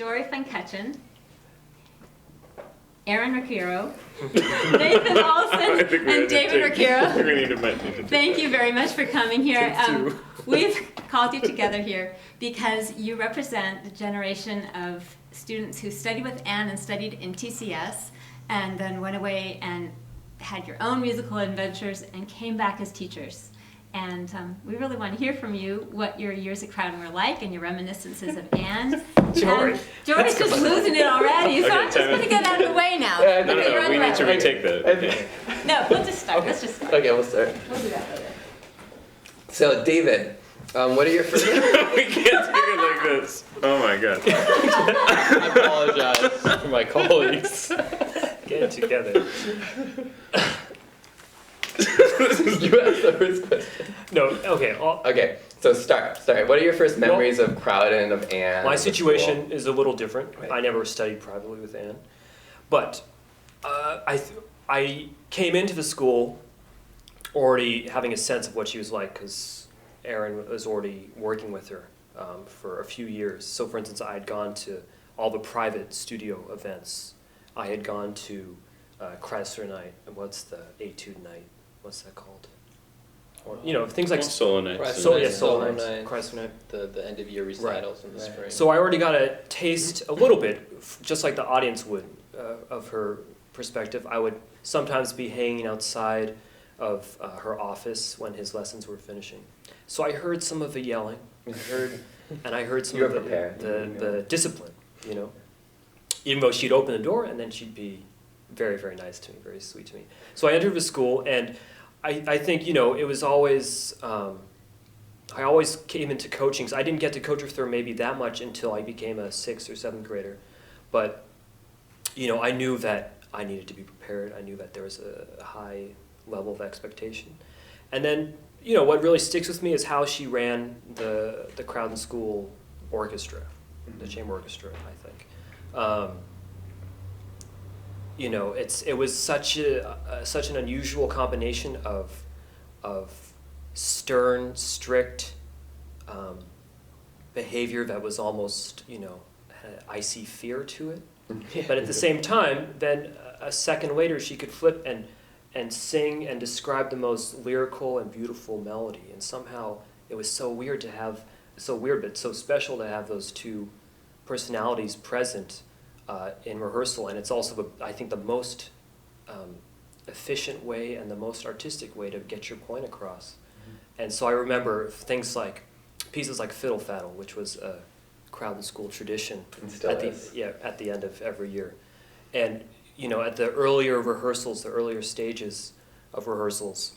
Jory Aaron Ricciero, Nathan Olson, and David Ricciero. Thank you very much for coming here. We've called you together here because you represent the generation of students who studied with Anne and studied in TCS and then went away and had your own musical adventures and came back as teachers. And we really want to hear from you what your years at Crowden were like and your reminiscences of Anne. Jory. Jory's just losing it already, so I'm just going to get out of the way now. No, we need to retake that. No, we'll just start. Let's just start. Okay, we'll start. We'll do that later. So, David, what are your first... We can't do it like this. Oh my god. I apologize for my colleagues. Get it together. You asked the first question. No, okay. Okay, so start. What are your first memories of Crowden, of Anne? My of the situation school? is a little different. Right. I never studied privately with Anne. But I came into the school already having a sense of what she was like because Aaron was already working with her for a few years. So for instance, I had gone to all the private studio events. I had gone to Chrysler Night, and what's the Etude Night? What's that called? Or, you know, things like Solo Nights. Solo Nights, Chrysler Night. The end of year recitals in the spring. So I already got a taste, a little bit, just like the audience would, of her perspective. I would sometimes be hanging outside of her office when his lessons were finishing. So I heard some of the yelling. I heard some of the discipline, you know. Even though she'd open the door and then she'd be very, very nice to me, very sweet to me. So I entered the school, and I think, you know, it was always, I always came into coaching. So I didn't get to coach with her maybe that much until I became a 6th or 7th grader. But, you know, I knew that I needed to be prepared. I knew that there was a high level of expectation. And then, you know, what really sticks with me is how she ran the Crowden School orchestra, the chamber orchestra, I think. You know, it was such an unusual combination of stern, strict behavior that was almost, you know, had icy fear to it. But at the same time, then a second later, she could flip and sing and describe the most lyrical and beautiful melody. And somehow it was so weird but so special to have those two personalities present in rehearsal, and it's also, I think, the most efficient way and the most artistic way to get your point across. Mm-hmm. And so I remember things like pieces like Fiddle Faddle, which was a Crowden School tradition at the end of every year. And you know, at the earlier rehearsals, the earlier stages of rehearsals,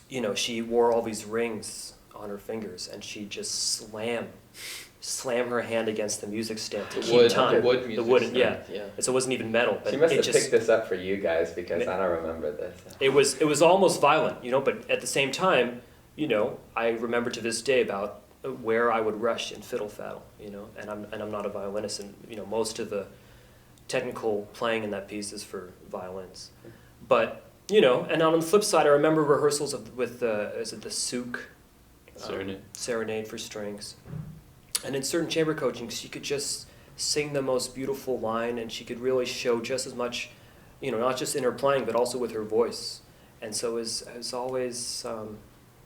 you know, she wore all these rings on her fingers, and she'd just slam her hand against the music stand to keep time. The wooden yeah. And so it wasn't even metal. But she must have picked this up for you guys because I don't remember this. It was almost violent, you know, but at the same time, you know, I remember to this day about where I would rush in Fiddle Faddle, you know, and I'm not a violinist, and you know, most of the technical playing in that piece is for violins. But, you know, and on the flip side, I remember rehearsals with the Souk Serenade for strings. And in certain chamber coaching, she could just sing the most beautiful line, and she could really show just as much, you know, not just in her playing, but also with her voice. And so it was always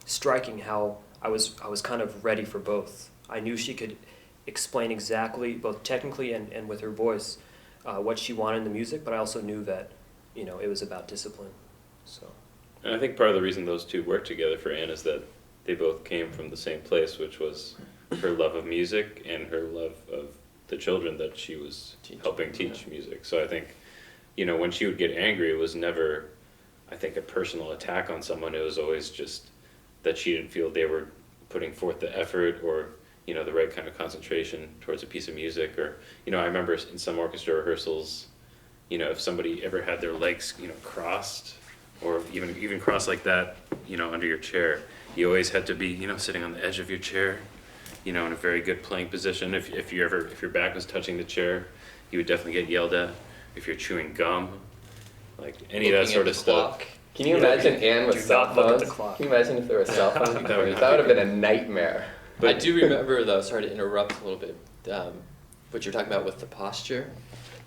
striking how I was kind of ready for both. I knew she could explain exactly, both technically and with her voice, what she wanted in the music, but I also knew that, you know, it was about discipline. So. And I think part of the reason those two worked together for Anne is that they both came from the same place, which was her love of music and her love of the children that she was helping teach music. So I think, you know, when she would get angry, it was never, I think, a personal attack on someone. It was always just that she didn't feel they were putting forth the effort or, you know, the right kind of concentration towards a piece of music. Or, you know, I remember in some orchestra rehearsals, you know, if somebody ever had their legs, you know, crossed or even crossed like that, you know, under your chair, you always had to be, you know, sitting on the edge of your chair, you know, in a very good playing position. If your back was touching the chair, you would definitely get yelled at. If you're chewing gum, like any of that sort of stuff. Can you imagine Anne with cell phones? Can you imagine if there were cell phones? That would have been a nightmare. But I do remember, though, sorry to interrupt a little bit, what you're talking about with the posture,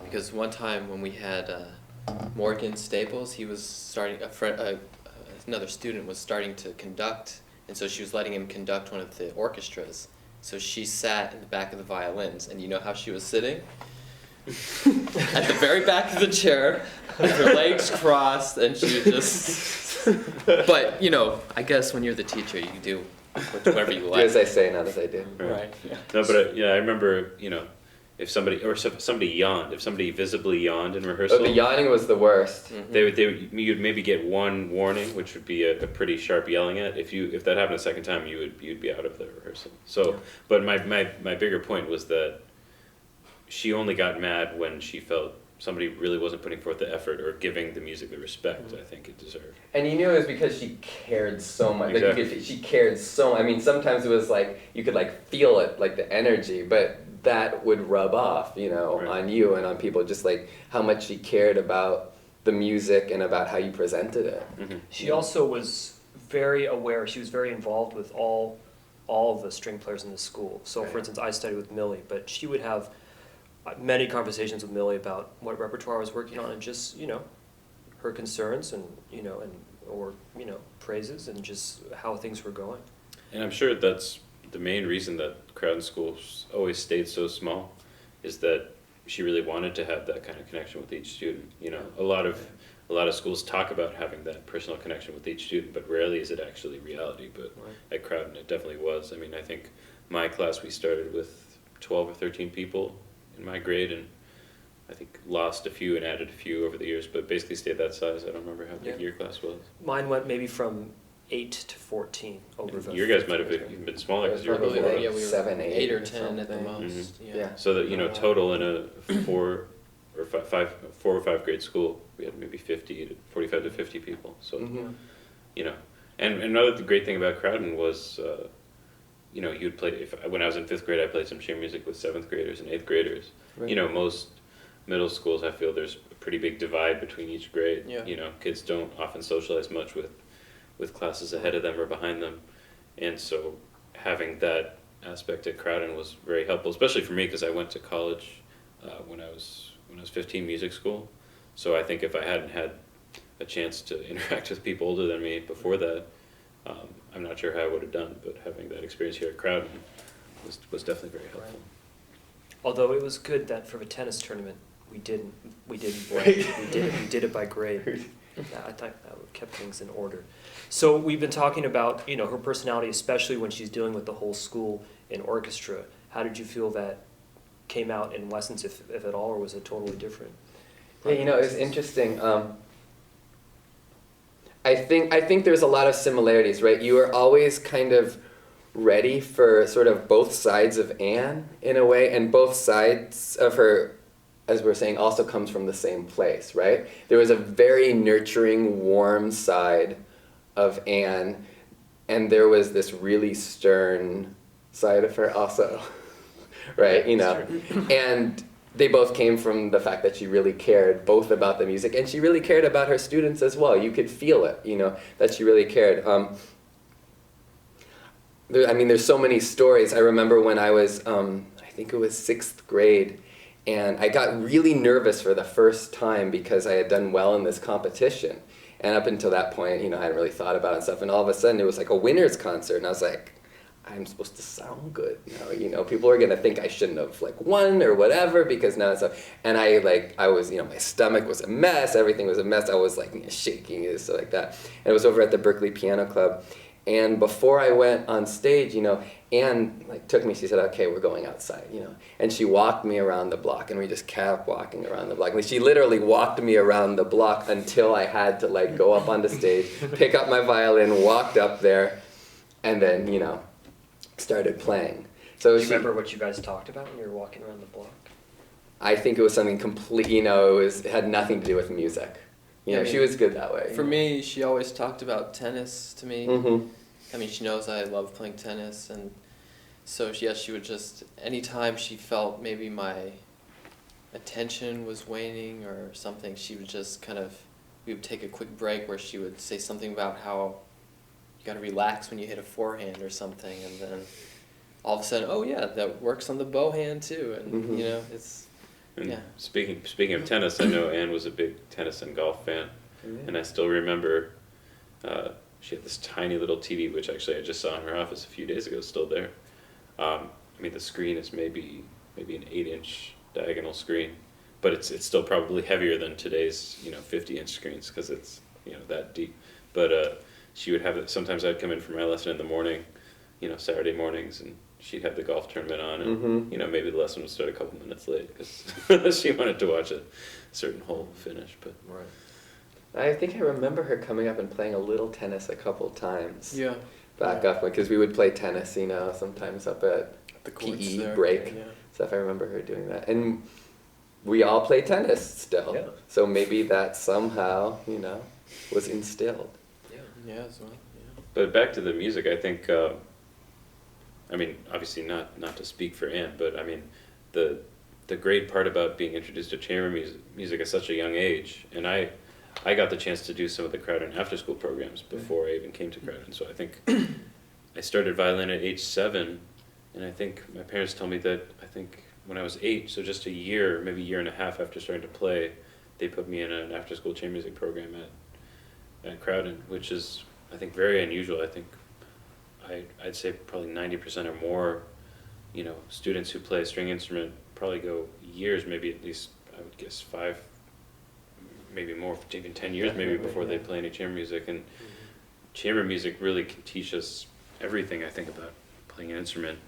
because one time when we had Morgan Staples, he was starting another student was starting to conduct, and so she was letting him conduct one of the orchestras. So she sat in the back of the violins, and you know how she was sitting? At the very back of the chair, with her legs crossed, and she was just. But I guess when you're the teacher, you do whatever you like. Do as I say, not as I do. Right. Yeah. No, but I remember, if somebody yawned, if somebody visibly yawned in rehearsal, Oh, the yawning was the worst. Mm-hmm. you'd maybe get one warning, which would be a pretty sharp yelling at. If that happened a second time, you'd be out of the rehearsal. So, but my bigger point was that she only got mad when she felt somebody really wasn't putting forth the effort or giving the music the respect I think it deserved. And you knew it was because she cared so much. Exactly. She cared so much. I mean, sometimes it was like, you could like feel it, like the energy, but that would rub off, Right. on you and on people, just like how much she cared about the music and about how you presented it. Mm-hmm. She also was very aware. She was very involved with all of the string players in the school. So, Right. for instance, I studied with Millie, but she would have many conversations with Millie about what repertoire I was working on and just her concerns and praises and just how things were going. And I'm sure that's the main reason that Crowden School always stayed so small, is that she really wanted to have that kind of connection with each student. A lot of schools talk about having that personal connection with each student, but rarely is it actually reality. But at Crowden, it definitely was. I mean, I think my class, we started with 12 or 13 people in my grade, and I think lost a few and added a few over the years, but basically stayed that size. I don't remember how big your class was. Mine went maybe from 8 to 14 over the. Your guys might have been smaller because you were Probably before like us. we were 7, 8 or or 10 at the something. most. Mhm. Yeah. So that total in a 4 or 5 grade school, we had maybe 45 to 50 people. So Mhm. and another great thing about Crowden was, you'd play. When I was in 5th grade, I played some chamber music with 7th graders and 8th graders. Right. Most middle schools, I feel there's a pretty big divide between each grade. Yeah. Kids don't often socialize much with classes ahead of them or behind them, and so having that aspect at Crowden was very helpful, especially for me because I went to college when I was 15, music school. So I think if I hadn't had a chance to interact with people older than me before that, I'm not sure how I would have done. But having that experience here at Crowden was definitely very helpful. Although it was good that for the tennis tournament we didn't blank. we did it by grade. I thought that kept things in order. So we've been talking about her personality, especially when she's dealing with the whole school in orchestra. How did you feel that came out in lessons, if at all, or was it totally different? Yeah, it's interesting. I think there's a lot of similarities, right? You are always kind of ready for sort of both sides of Anne in a way, and both sides of her, as we're saying, also comes from the same place, right? There was a very nurturing, warm side of Anne, and there was this really stern side of her also, right? And they both came from the fact that she really cared both about the music, and she really cared about her students as well. You could feel it, that she really cared. There's so many stories. I remember when I was, I think it was 6th grade, and I got really nervous for the first time because I had done well in this competition. And up until that point, I hadn't really thought about it and stuff. And all of a sudden, it was like a winner's concert, and I was like, I'm supposed to sound good now. People are gonna think I shouldn't have won or whatever because now it's and I was my stomach was a mess. Everything was a mess. I was shaking and stuff like that. And it was over at the Berkeley Piano Club. And before I went on stage, Anne took me. She said, "Okay, we're going outside," And she walked me around the block, and we just kept walking around the block. I mean, she literally walked me around the block until I had to go up on the stage, pick up my violin, walked up there, and then started playing. So Do you remember what you guys talked about when you were walking around the block? I think it was something complete. It had nothing to do with music. She was good that way. For me, she always talked about tennis to me. Mm-hmm. I mean, she knows I love playing tennis, and so she would just, anytime she felt maybe my attention was waning or something, she would just we would take a quick break where she would say something about how you gotta relax when you hit a forehand or something, and then all of a sudden, oh yeah, that works on the bow hand too, and you know, it's And yeah. speaking of tennis, I know Anne was a big tennis and golf fan, and I still remember she had this tiny little TV, which actually I just saw in her office a few days ago, still there. I mean, the screen is maybe an 8-inch diagonal screen, but it's still probably heavier than today's 50-inch screens because it's that deep. But she would have it. Sometimes I'd come in for my lesson in the morning, Saturday mornings, and she'd have the golf tournament on, and maybe the lesson would start a couple minutes late because she wanted to watch a certain hole finish. But Right. I think I remember her coming up and playing a little tennis a couple times. Yeah. Back up, because we would play tennis, sometimes up at The courts PE there, break. yeah. Stuff. I remember her doing that, and we all play tennis still. Yeah. So maybe that somehow, was instilled. Yeah, as well. Yeah. But back to the music, I think, I mean, obviously not to speak for Anne, but I mean, the great part about being introduced to chamber music at such a young age, and I got the chance to do some of the Crowden after-school programs before I even came to Crowden. So I think I started violin at age 7, and I think my parents told me that when I was 8, so just a year, maybe a year and a half after starting to play, they put me in an after-school chamber music program at Crowden, which is, I think, very unusual. I think I'd say probably 90% or more, students who play a string instrument probably go years, maybe at least, I would guess 5, maybe more, even 10 years maybe before they play any chamber music. And chamber music really can teach us everything, I think, about playing an instrument.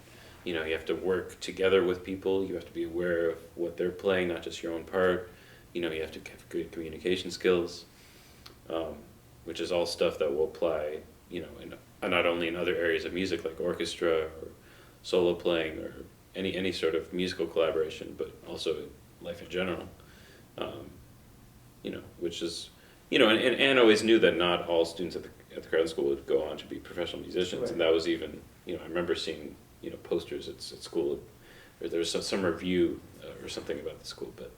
You have to work together with people, you have to be aware of what they're playing, not just your own part. You have to have good communication skills, which is all stuff that will apply, not only in other areas of music like orchestra or solo playing or any sort of musical collaboration, but also life in general. Which is, and Anne always knew that not all students at the Crowden School would go on to be professional musicians, Right. and that was even, I remember seeing, posters at school, or there was some review or something about the school, but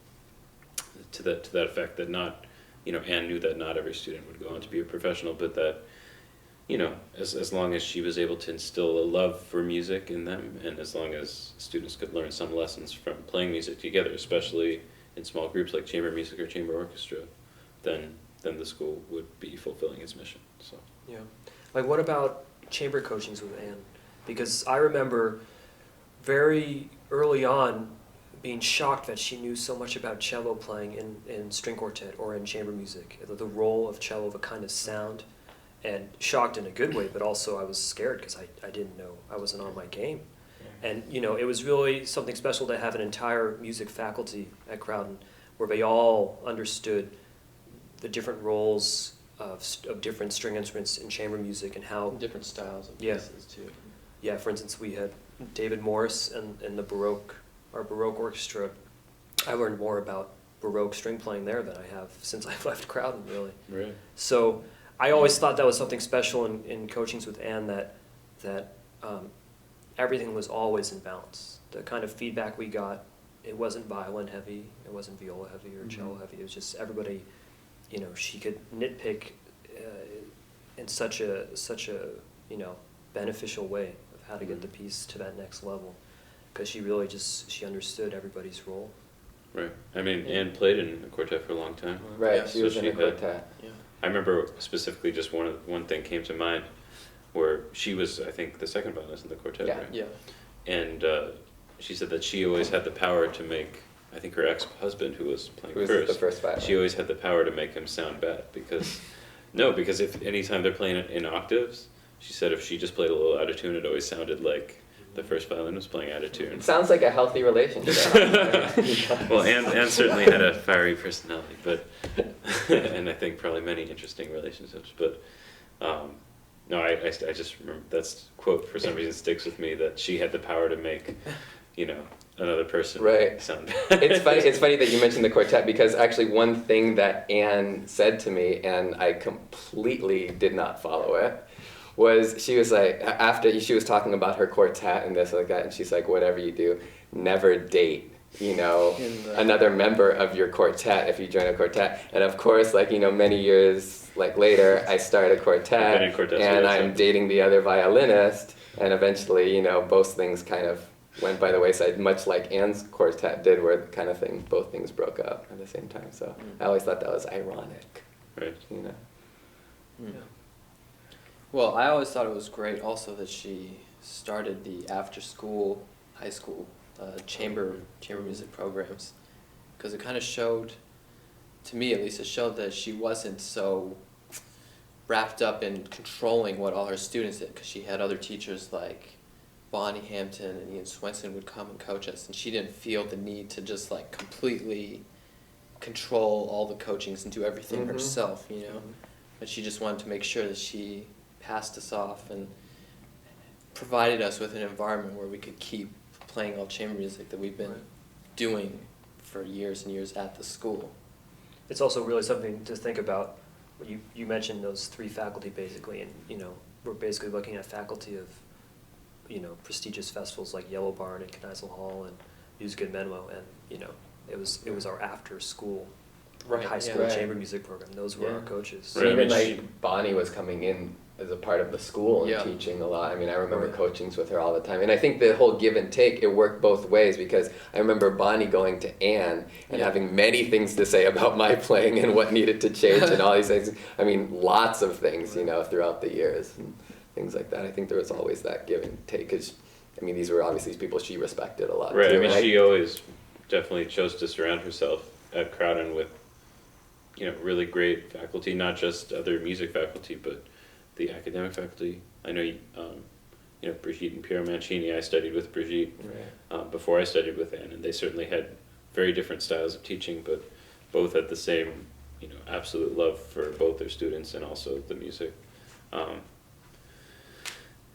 to that effect that not, Anne knew that not every student would go on to be a professional, but that, as long as she was able to instill a love for music in them, and as long as students could learn some lessons from playing music together, especially in small groups like chamber music or chamber orchestra, then the school would be fulfilling its mission. So Yeah. Like, what about chamber coachings with Anne? Because I remember very early on being shocked that she knew so much about cello playing in string quartet or in chamber music, the role of cello, the kind of sound, and shocked in a good way, but also I was scared because I didn't know, I wasn't on my game. And, it was really something special to have an entire music faculty at Crowden where they all understood the different roles of different string instruments in chamber music and how, Different styles of Yeah. pieces too. yeah, for instance, we had David Morris and the our Baroque orchestra. I learned more about Baroque string playing there than I have since I've left Crowden, really. right. So I always thought that was something special in coachings with Anne, that everything was always in balance. The kind of feedback we got, it wasn't violin heavy, it wasn't viola heavy or cello heavy. It was just everybody, she could nitpick in such a beneficial way of how to get the piece to that next level, because she really she understood everybody's role. Right. I mean, Anne played in a quartet for a long time. Right, Yeah, she so was in she a had- quartet. Yeah. I remember specifically just one thing came to mind where she was, I think, the second violinist in the quartet, Yeah. right? Yeah. And she said that she always had the power to make, I think her ex-husband, who was playing Who was first, the first violin. she always had the power to make him sound bad because, because if anytime they're playing it in octaves, she said if she just played a little out of tune, it always sounded like the first violin was playing out of tune. It sounds like a healthy relationship. Well, Anne certainly had a fiery personality, but and I think probably many interesting relationships. But no, I just remember that's quote for some reason sticks with me that she had the power to make, another person Right. sound bad. It's funny that you mentioned the quartet, because actually one thing that Anne said to me, and I completely did not follow it, was she was like, after she was talking about her quartet and this like that, and she's like, whatever you do, never date, another member of your quartet if you join a quartet. And of course, many years later, I start a quartet, I've been in quartets, and yeah, I'm so- dating the other violinist, And eventually, you know, both things kind of went by the wayside, much like Anne's quartet did, where kind of both things broke up at the same time. So I always thought that was ironic, Right. you know. Mm. Well, I always thought it was great also that she started the after-school, high school chamber music programs, because it kind of showed, to me at least, it showed that she wasn't so wrapped up in controlling what all her students did, because she had other teachers like Bonnie Hampton and Ian Swenson would come and coach us, and she didn't feel the need to just like completely control all the coachings and do everything herself, you know. But she just wanted to make sure that she passed us off and provided us with an environment where we could keep playing all chamber music that we've been doing for years and years at the school. It's also really something to think about. You mentioned those 3 faculty basically, and you know, we're basically looking at faculty of, you know, prestigious festivals like Yellow Barn and Kneisel Hall and Music in Menlo, and you know, it was our after school, high school chamber music program. Those were our coaches. And even like Bonnie was coming in as a part of the school and Yeah. teaching a lot. I mean, I remember coachings with her all the time. And I think the whole give and take, it worked both ways, because I remember Bonnie going to Anne and having many things to say about my playing and what needed to change and all these things. I mean, lots of things, you know, throughout the years and things like that. I think there was always that give and take, because, I mean, these were obviously people she respected a lot. Right, too. I mean, And she always definitely chose to surround herself at Crowden with, you know, really great faculty, not just other music faculty, but the academic faculty. I know, you know, Brigitte and Piero Mancini, I studied with Brigitte before I studied with Anne, and they certainly had very different styles of teaching, but both had the same, you know, absolute love for both their students and also the music.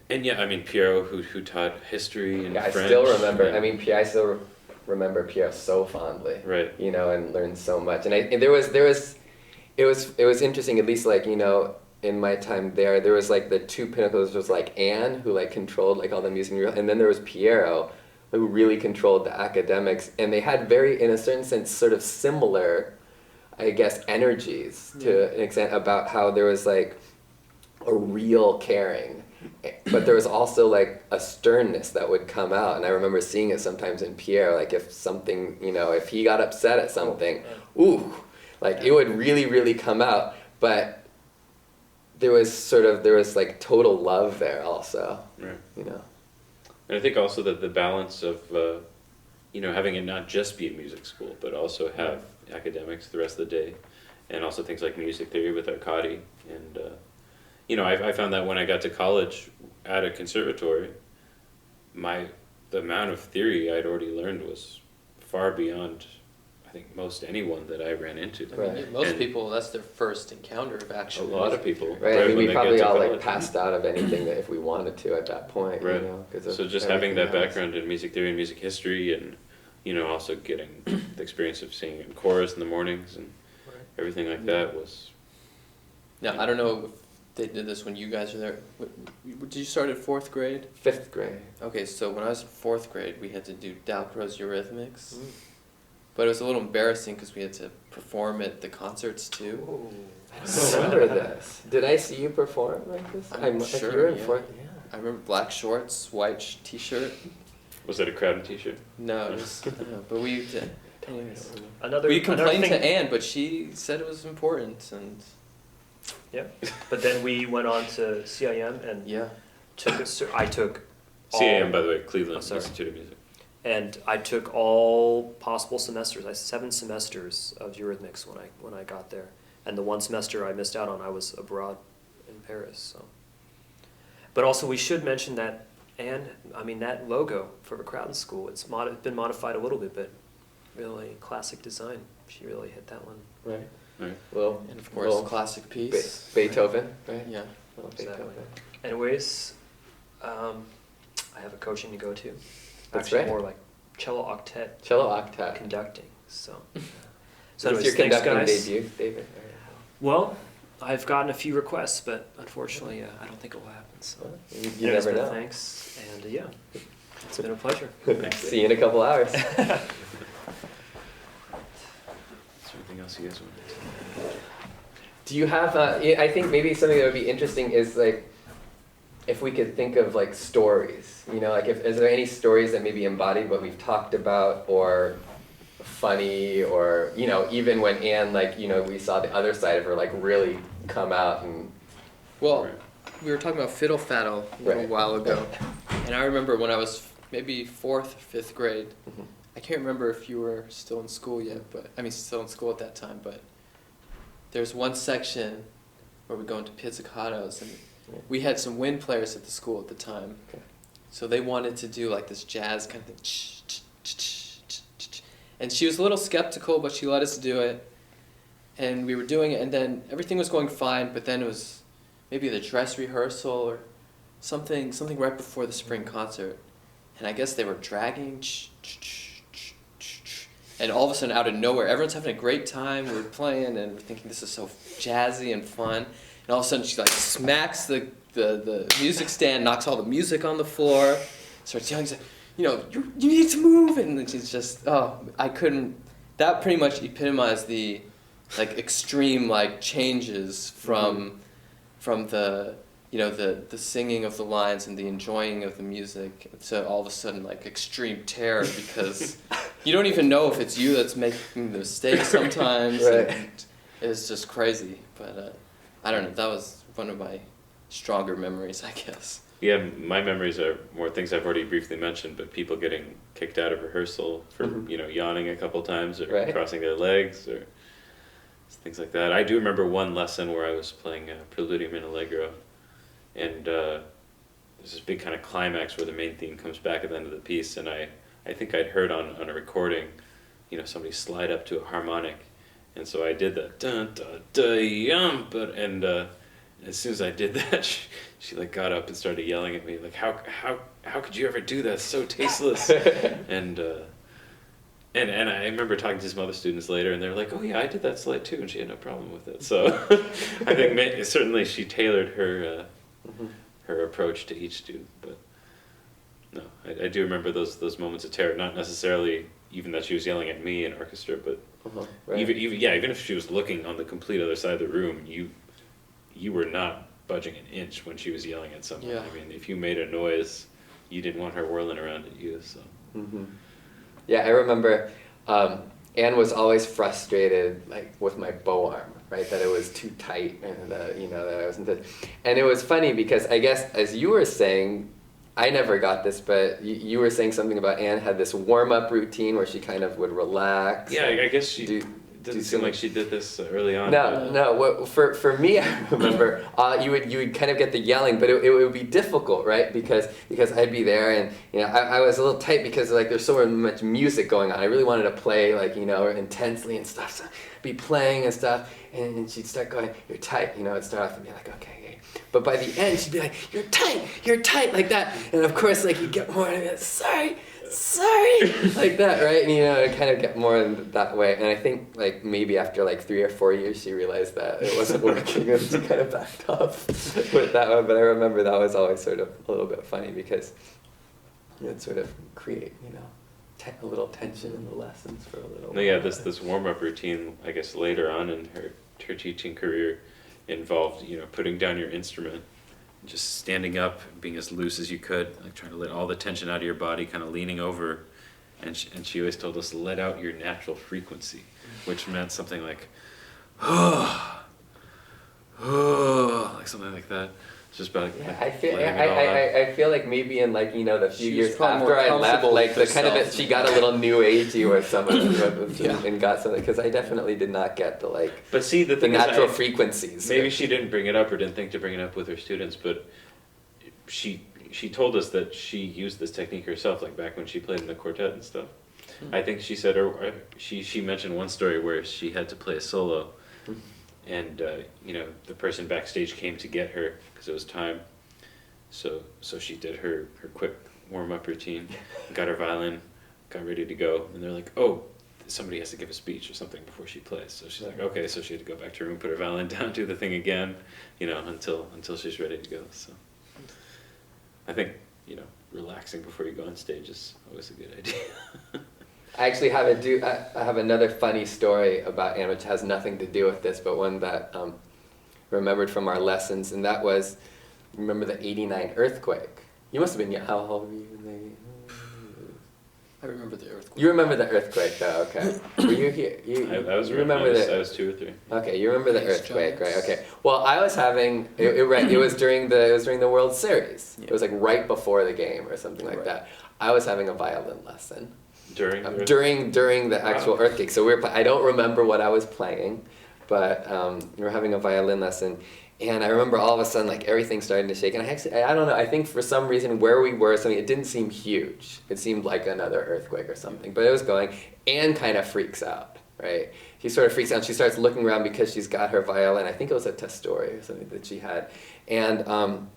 And yeah, I mean, Piero, who taught history and French. I still remember, I still remember Piero so fondly. Right. You know, and learned so much. And it was interesting, at least like, you know, in my time there was like the 2 pinnacles. Was like Anne, who like controlled like all the music, and then there was Piero, who really controlled the academics, and they had very, in a certain sense, sort of similar, I guess, energies to an extent, about how there was like a real caring, but there was also like a sternness that would come out. And I remember seeing it sometimes in Pierre, like if something, you know, if he got upset at something, it would really, really come out. But there was like total love there also, right. You know. And I think also that the balance of, you know, having it not just be a music school, but also have academics the rest of the day, and also things like music theory with Arkady. And, you know, I found that when I got to college at a conservatory, the amount of theory I'd already learned was far beyond, I think, most anyone that I ran into. I mean, most people, that's their first encounter of actual A lot of people. Right, I mean, we probably all like college. passed out of anything that if we wanted to at that point, Right. you know. So just having that background in music theory and music history, and, you know, also getting the experience of singing in chorus in the mornings and everything like that was... Now, I don't know if they did this when you guys were there. Did you start at 4th grade? 5th grade. Okay, so when I was in 4th grade, we had to do Dalcroze Eurythmics. But it was a little embarrassing because we had to perform at the concerts too. Ooh, I don't remember this. Did I see you perform like this? I'm like sure, you were in yeah. 4th. I remember black shorts, white t-shirt. Was that a Crowden t-shirt? No, it was, but we did. Anyways, Another we complained thing, to Anne, but she said it was important, and but then we went on to CIM and I took all, CAM, by the way, Cleveland sorry. Institute of Music. and I took all possible semesters. I 7 semesters of Eurythmics when I got there, and the 1 semester I missed out on, I was abroad in Paris. So, but also we should mention that that logo for Crowden School, it's been modified a little bit, but really classic design. She really hit that one. Right. Right. Well, and of course, classic piece. Beethoven, right? Yeah. Well, Exactly. Beethoven. Anyways, I have a coaching to go to. That's Actually, right. more like cello octet Cello octet. conducting. So, So anyways, your thanks, conducting guys. debut, David? Well, I've gotten a few requests, but unfortunately, I don't think it will happen. So, You never know. Thanks, and it's been a pleasure. See you in a couple hours. Is there anything else you guys want to say? Do you have, I think maybe something that would be interesting is like, if we could think of like stories, you know, like is there any stories that maybe embody what we've talked about, or funny, or, you know, even when Anne, like, you know, we saw the other side of her like really come out and. Well, we were talking about Fiddle Faddle a little while ago, and I remember when I was maybe 4th or 5th grade. Mm-hmm. I can't remember if you were still in school yet, but I mean still in school at that time. But there's one section where we go into pizzicatos, and we had some wind players at the school at the time, so they wanted to do like this jazz kind of thing. And she was a little skeptical, but she let us do it, and we were doing it, and then everything was going fine. But then it was maybe the dress rehearsal or something right before the spring concert, and I guess they were dragging, and all of a sudden out of nowhere, everyone's having a great time, we're playing and we're thinking this is so jazzy and fun, and all of a sudden she like smacks the music stand, knocks all the music on the floor, starts yelling, you know, you need to move, and then she's just, I couldn't, that pretty much epitomized the like extreme like changes from the, you know, the singing of the lines and the enjoying of the music to all of a sudden like extreme terror, because you don't even know if it's you that's making the mistake sometimes. Right. And it's just crazy. But I don't know, that was one of my stronger memories, I guess. Yeah, my memories are more things I've already briefly mentioned, but people getting kicked out of rehearsal for, you know, yawning a couple times or crossing their legs or things like that. I do remember one lesson where I was playing Preludium in Allegro, and there's this big kind of climax where the main theme comes back at the end of the piece, and I think I'd heard on a recording, you know, somebody slide up to a harmonic, and so I did the dun dun dun yum, and as soon as I did that, she like got up and started yelling at me like, how could you ever do that? It's so tasteless. And I remember talking to some other students later, and they were like, oh yeah, I did that slide too, and she had no problem with it. So I think certainly she tailored her her approach to each student. But no, I do remember those moments of terror, not necessarily even that she was yelling at me in orchestra, but even if she was looking on the complete other side of the room, you were not budging an inch when she was yelling at someone. Yeah. I mean, if you made a noise, you didn't want her whirling around at you. So. Yeah, I remember Anne was always frustrated, like with my bow arm, right? That it was too tight, and you know, that I wasn't. And it was funny because I guess as you were saying, I never got this, but you were saying something about Anne had this warm-up routine where she kind of would relax. Yeah, I guess she doesn't seem like she did this early on. No. For me, I remember you would kind of get the yelling, but it would be difficult, right? Because I'd be there, and you know I was a little tight because like there's so much music going on. I really wanted to play like, you know, intensely and stuff. So I'd be playing and stuff, and she'd start going, "You're tight," you know. It'd start off and be like, "Okay." But by the end, she'd be like, you're tight, like that. And of course, like, you get more, and I'd be like, sorry, like that, right? And, you know, it kind of get more in that way. And I think, like, maybe after, like, 3 or 4 years, she realized that it wasn't working, and she kind of backed off with that one. But I remember that was always sort of a little bit funny because it sort of create, you know, a little tension in the lessons for a little while. No, yeah, this warm-up routine, I guess, later on in her teaching career, involved, you know, putting down your instrument, just standing up, being as loose as you could, like trying to let all the tension out of your body, kind of leaning over, and she always told us, let out your natural frequency, which meant something like, like something like that. It's just about I feel like maybe in like, you know, the few years after I left, like the kind of she got a little new agey with some of it, and got something, because I definitely did not get the like. But see, the natural frequencies. Maybe she didn't bring it up or didn't think to bring it up with her students, but she told us that she used this technique herself, like back when she played in the quartet and stuff. I think she said, or she mentioned one story where she had to play a solo. And you know, the person backstage came to get her because it was time. So she did her quick warm-up routine, got her violin, got ready to go, and they're like, oh, somebody has to give a speech or something before she plays. So she's like, okay. So she had to go back to her room, put her violin down, do the thing again, you know, until she's ready to go. So I think, you know, relaxing before you go on stage is always a good idea. I actually I have another funny story about Anne, which has nothing to do with this, but one that remembered from our lessons, and that was remember the '89 earthquake. You must have been young. How old were you? I remember the earthquake. You remember the earthquake, though, okay. Were you here? I was you around. remember I was 2 or 3. Okay, you remember the Thanks, earthquake, right? Jones. Okay. Well, I was having it was during the World Series. Yeah. It was like right before the game or something like Right. that. I was having a violin lesson During the during the actual earthquake. So we were I don't remember what I was playing, but we were having a violin lesson. And I remember all of a sudden, like, everything started to shake. And I don't know, I think for some reason where we were, it didn't seem huge. It seemed like another earthquake or something. But it was going. Anne kind of freaks out, right? She sort of freaks out. She starts looking around because she's got her violin. I think it was a Testori or something that she had. And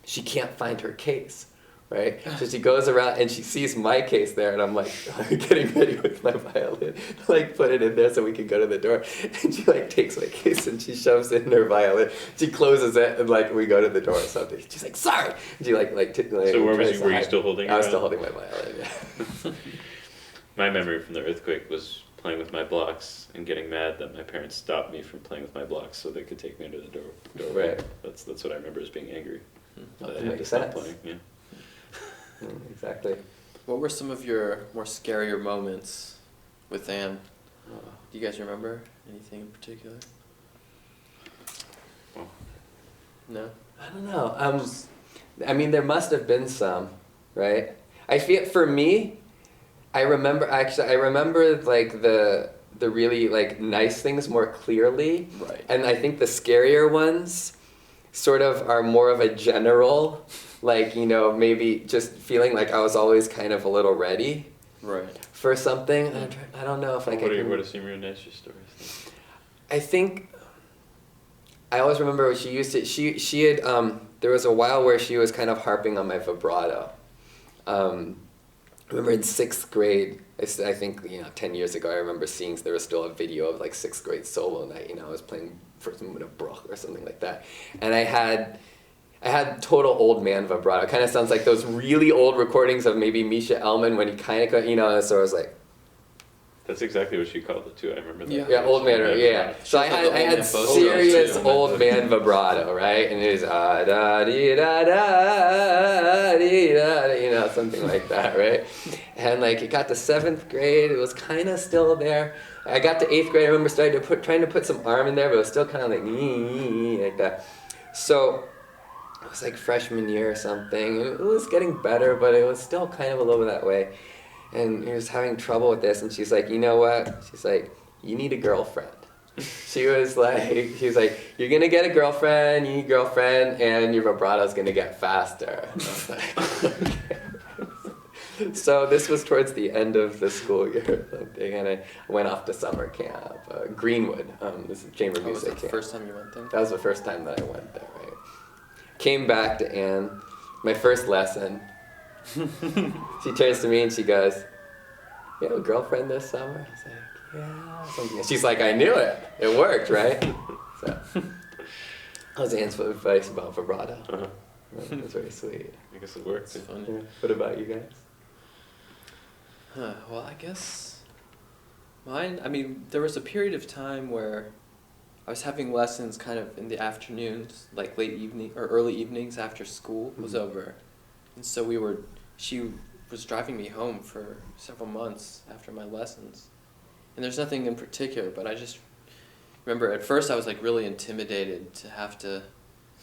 she can't find her case. Right? So she goes around and she sees my case there, and I'm like getting ready with my violin, like put it in there so we can go to the door. And she like takes my case and she shoves it in her violin. She closes it and like we go to the door or something. She's like, sorry. And she like So where was you? Were you still holding? I was still holding my violin. Yeah. My memory from the earthquake was playing with my blocks and getting mad that my parents stopped me from playing with my blocks so they could take me under the doorway. Right. That's what I remember as being angry. That I had to makes stop sense. playing. Yeah. Exactly. What were some of your more scarier moments with Anne? Oh. Do you guys remember anything in particular? Well, No? I don't know. I mean, there must have been some, right? I feel for me, I remember like the really like nice things more clearly, Right. and I think the scarier ones sort of are more of a general, like, you know, maybe just feeling like I was always kind of a little ready Right. for something. I don't know if like what are some of your nicest stories? I think I always remember she used to she had there was a while where she was kind of harping on my vibrato. I remember in 6th grade, I think, you know, 10 years ago, I remember seeing there was still a video of like 6th grade solo night. You know, I was playing First Movement of Bruch or something like that, and I had total old man vibrato. It kind of sounds like those really old recordings of maybe Misha Elman when he kind of, you know, so I was like, That's exactly what she called it too. I remember that. yeah, old man, yeah. So I had serious old man vibrato, right? And it was da dee da da dee da, you know, something like that, right? And like it got to 7th grade, it was kind of still there. I got to 8th grade. I remember trying to put some arm in there, but it was still kind of like that. So it was like freshman year or something, and it was getting better, but it was still kind of a little bit that way. And he was having trouble with this, and she's like, you know what? She's like, you need a girlfriend. She was like, you're gonna get a girlfriend, you need a girlfriend, and your vibrato's gonna get faster. And I was like, okay. So this was towards the end of the school year or something, and I went off to summer camp, Greenwood, this is chamber Was music that the camp. first time you went there? That was the first time that I went there, right? Came back to Anne, my first lesson. She turns to me and she goes, you have a girlfriend this summer? I was like, yeah. Something. She's like, I knew it. It worked, right? So that was Anne's advice about vibrato. Uh-huh. It was very sweet. I guess it worked. It's funny. Yeah. What about you guys? Well, I guess mine, I mean, there was a period of time where I was having lessons kind of in the afternoons, like late evening or early evenings after school was over. And so she was driving me home for several months after my lessons. And there's nothing in particular, but I just remember at first I was like really intimidated to have to,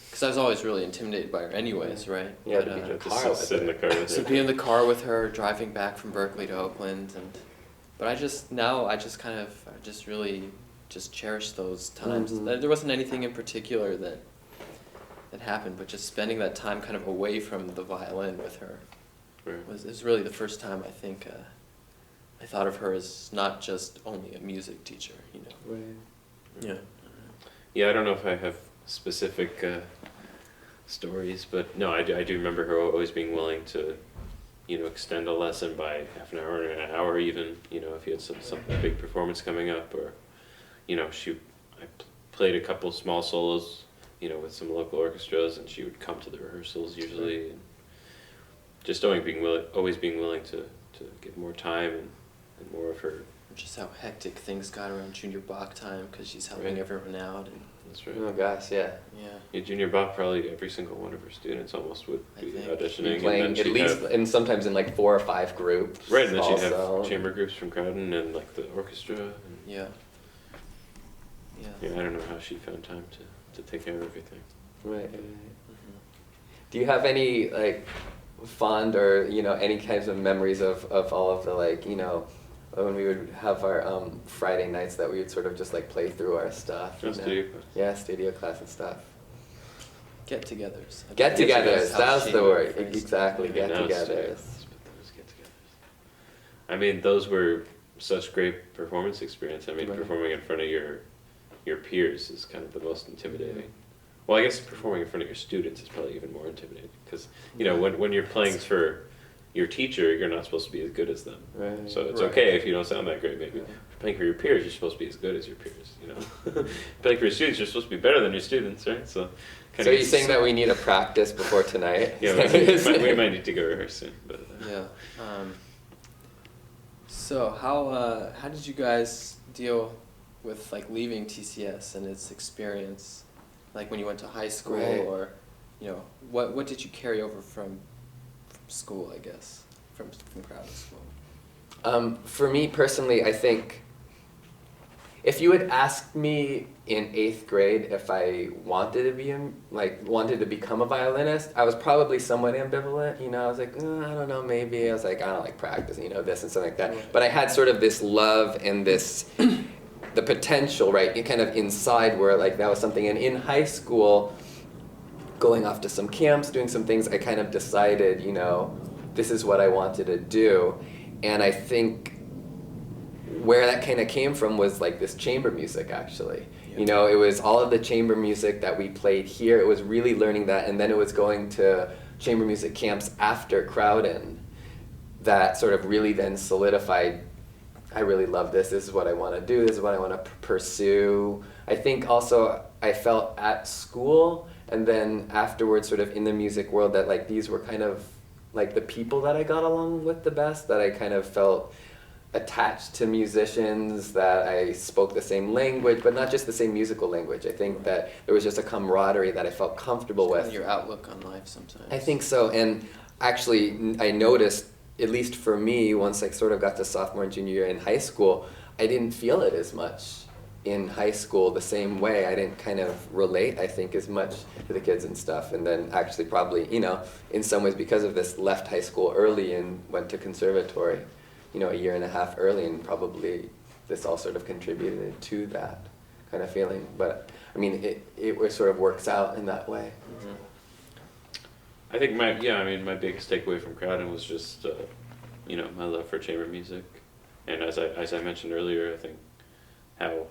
because I was always really intimidated by her anyways, right? Yeah, But, to be in the Just car with sit in the car with so her. be in the car with her, driving back from Berkeley to Oakland, but I just really just cherish those times. Mhm. There wasn't anything in particular that happened, but just spending that time kind of away from the violin with her Right. was really the first time I think I thought of her as not just only a music teacher, you know. Right. Yeah. Yeah, I don't know if I have specific stories, but no, I do remember her always being willing to, you know, extend a lesson by half an hour or an hour even, you know, if you had some big performance coming up, or, you know, I played a couple small solos, you know, with some local orchestras, and she would come to the rehearsals usually, and just always being willing to give more time and more of her. Just how hectic things got around junior Bach time because she's helping Right. everyone out, and That's right. Oh gosh, yeah. Yeah, Junior Bach, probably every single one of her students almost would be auditioning. Playing and then at she'd least, have, and sometimes in like 4 or 5 groups. right, and then she'd also. have chamber groups from Crowden and like the orchestra. And, Yeah. yeah, I don't know how she found time to take care of everything. Right. Mm-hmm. Do you have any like fond or any kinds of memories of all of the like when we would have our Friday nights that we would sort of just like play through our stuff? Studio class. Yeah, studio class and stuff. Get-togethers. Get-togethers. That was the word. phrased it. Exactly. Yeah, now it's Get-togethers. studio class, but those get-togethers. I mean, those were such great performance experience. I mean, Right. performing in front of your peers is kind of the most intimidating. Well, I guess performing in front of your students is probably even more intimidating because when you're playing for your teacher, you're not supposed to be as good as them. Right. So it's Right. okay if you don't sound that great. Maybe Right. playing for your peers, you're supposed to be as good as your peers. Playing for your students, you're supposed to be better than your students, right? So. So you're saying that we need a practice before tonight? Yeah, we might need to go rehearse soon. But Yeah. So how did you guys deal with like leaving TCS and its experience, like when you went to high school, Right. or what did you carry over from school, I guess, from Crowden School? For me personally, I think if you had asked me in 8th grade if I wanted to become a violinist, I was probably somewhat ambivalent. I was like, I don't know, maybe. I was like, I don't like practicing, this and something like that. Yeah. But I had sort of this love and this, the potential, right, kind of inside where like that was something. And in high school, going off to some camps, doing some things, I kind of decided, this is what I wanted to do. And I think where that kind of came from was like this chamber music, actually. Yeah. It was all of the chamber music that we played here. It was really learning that, and then it was going to chamber music camps after Crowden that sort of really then solidified, I really love this. This is what I want to do. This is what I want to pursue. I think also I felt at school and then afterwards sort of in the music world that like these were kind of like the people that I got along with the best, that I kind of felt attached to musicians, that I spoke the same language, but not just the same musical language. I think that there was just a camaraderie that I felt comfortable with. Your outlook on life sometimes. I think so, and actually I noticed, at least for me, once I sort of got to sophomore and junior year in high school, I didn't feel it as much in high school the same way. I didn't kind of relate, I think, as much to the kids and stuff, and then actually probably, in some ways because of this, left high school early and went to conservatory, a year and a half early, and probably this all sort of contributed to that kind of feeling. But I mean, it sort of works out in that way. Mm-hmm. I think my biggest takeaway from Crowden was just my love for chamber music, and as I mentioned earlier, I think how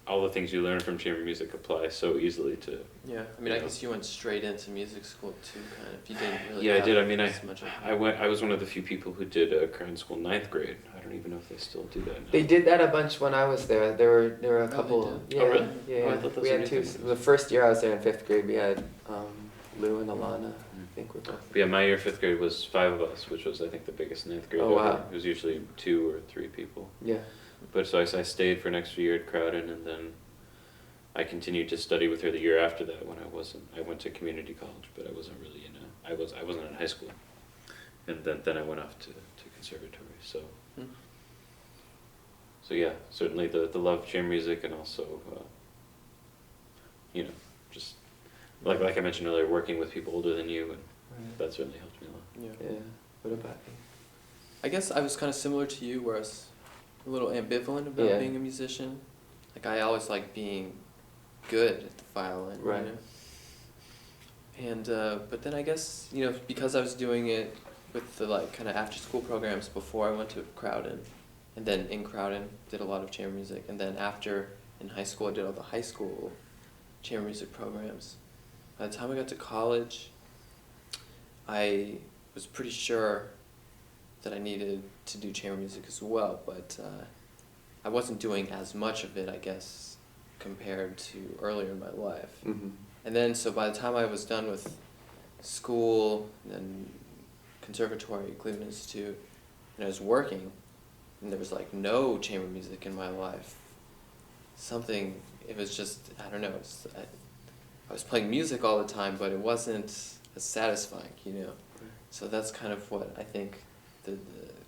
all the things you learn from chamber music apply so easily to. Yeah, I mean, I guess you went straight into music school too, kind of. You didn't really. Yeah, I did. I have mean, as much of I was one of the few people who did Crowden School 9th grade. I don't even know if they still do that now. They did that a bunch when I was there. There were a they couple. did? Yeah, Oh, really? yeah. Oh, I thought those We were had new two. things. The first year I was there in 5th grade, we had Lou and Alana. I think were both. But yeah, my year 5th grade was 5 of us, which was I think the biggest 9th grade Oh, ever. wow. It was usually 2 or 3 people. Yeah. But so I stayed for an extra year at Crowden, and then I continued to study with her the year after that. When I went to community college, but I wasn't really I wasn't in high school, and then I went off to conservatory. So. Hmm. So yeah, certainly the love of chamber music, and also, just like I mentioned earlier, working with people older than you, and that certainly helped me a lot. Yeah. Yeah. What about you? I guess I was kind of similar to you, where I was a little ambivalent about Yeah. being a musician. Like, I always liked being good at the violin. Right. And but then I guess because I was doing it with the like kind of after school programs before I went to Crowden, and then in Crowden did a lot of chamber music, and then after in high school I did all the high school chamber music programs. By the time I got to college, I was pretty sure that I needed to do chamber music as well, but I wasn't doing as much of it, I guess, compared to earlier in my life. Mm-hmm. And then, so by the time I was done with school and conservatory, Cleveland Institute, and I was working, and there was like no chamber music in my life, something. It was just, I don't know. I was playing music all the time, but it wasn't as satisfying, you know. So that's kind of what I think the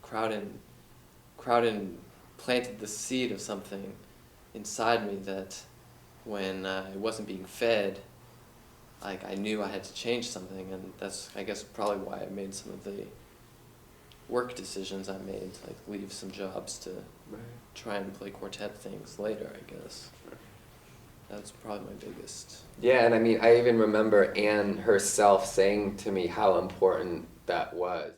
Crowden planted the seed of something inside me that when I wasn't being fed, like I knew I had to change something, and that's, I guess, probably why I made some of the work decisions I made, like leave some jobs to try and play quartet things later, I guess. That's probably my biggest. Yeah, and I mean, I even remember Anne herself saying to me how important that was.